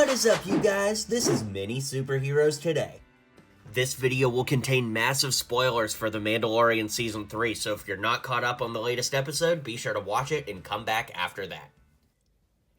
What is up, you guys? This is MiniSuperHeroes Today. This video will contain massive spoilers for The Mandalorian Season 3, so if you're not caught up on the latest episode, be sure to watch it and come back after that.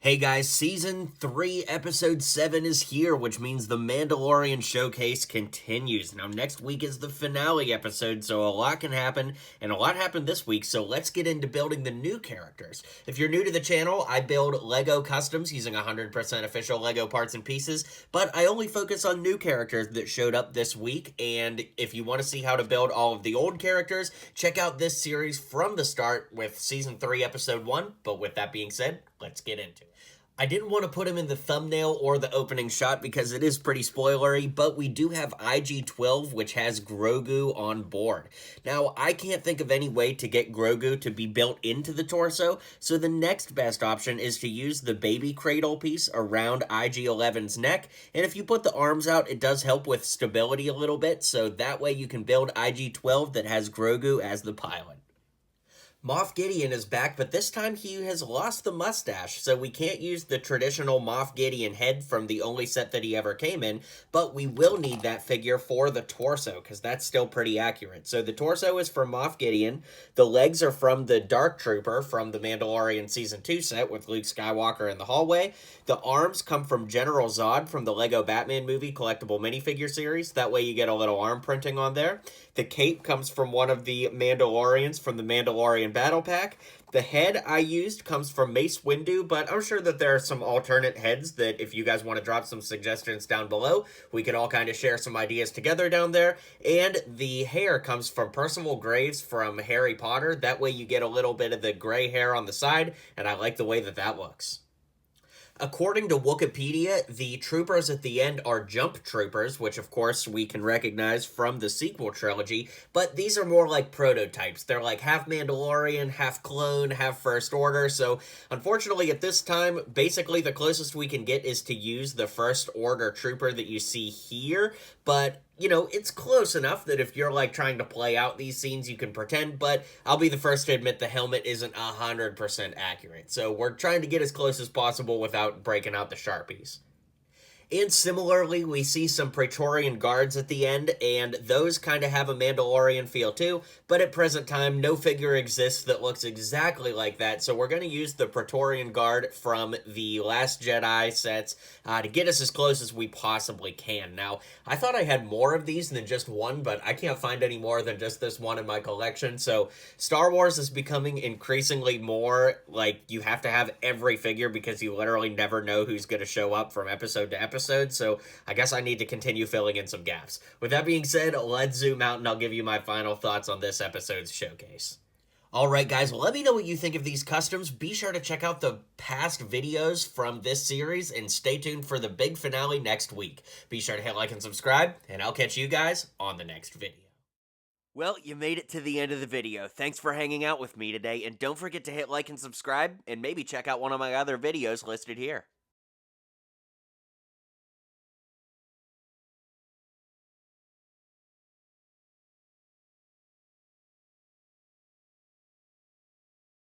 Hey guys, Season 3, Episode 7 is here, which means the Mandalorian showcase continues. Now, next week is the finale episode, so a lot can happen, and a lot happened this week, so let's get into building the new characters. If you're new to the channel, I build LEGO customs using 100% official LEGO parts and pieces, but I only focus on new characters that showed up this week, and if you want to see how to build all of the old characters, check out this series from the start with Season 3, Episode 1, but with that being said, let's get into it. I didn't want to put him in the thumbnail or the opening shot because it is pretty spoilery, but we do have IG-12, which has Grogu on board. Now, I can't think of any way to get Grogu to be built into the torso, so the next best option is to use the baby cradle piece around IG-11's neck, and if you put the arms out, it does help with stability a little bit, so that way you can build IG-12 that has Grogu as the pilot. Moff Gideon is back, but this time he has lost the mustache, so we can't use the traditional Moff Gideon head from the only set that he ever came in, but we will need that figure for the torso, because that's still pretty accurate. So the torso is from Moff Gideon, the legs are from the Dark Trooper from the Mandalorian Season 2 set with Luke Skywalker in the hallway, the arms come from General Zod from the LEGO Batman movie collectible minifigure series, that way you get a little arm printing on there. The cape comes from one of the Mandalorians from the Mandalorian Battle Pack. The head I used comes from Mace Windu, but I'm sure that there are some alternate heads that if you guys want to drop some suggestions down below, we can all kind of share some ideas together down there. And the hair comes from Percival Graves from Harry Potter. That way you get a little bit of the gray hair on the side, and I like the way that that looks. According to Wikipedia, the troopers at the end are Jumptroopers, which of course we can recognize from the sequel trilogy, but these are more like prototypes. They're like half Mandalorian, half clone, half First Order, so unfortunately at this time, basically the closest we can get is to use the First Order trooper that you see here, but you know, it's close enough that if you're, like, trying to play out these scenes, you can pretend, but I'll be the first to admit the helmet isn't 100% accurate. So we're trying to get as close as possible without breaking out the Sharpies. And similarly, we see some Praetorian Guards at the end, and those kind of have a Mandalorian feel too, but at present time, no figure exists that looks exactly like that, so we're going to use the Praetorian Guard from the Last Jedi sets to get us as close as we possibly can. Now, I thought I had more of these than just one, but I can't find any more than just this one in my collection, so Star Wars is becoming increasingly more like you have to have every figure because you literally never know who's going to show up from episode to episode. So I guess I need to continue filling in some gaps. With that being said, let's zoom out and I'll give you my final thoughts on this episode's showcase. Alright guys, let me know what you think of these customs. Be sure to check out the past videos from this series and stay tuned for the big finale next week. Be sure to hit like and subscribe, and I'll catch you guys on the next video. Well, you made it to the end of the video. Thanks for hanging out with me today, and don't forget to hit like and subscribe, and maybe check out one of my other videos listed here.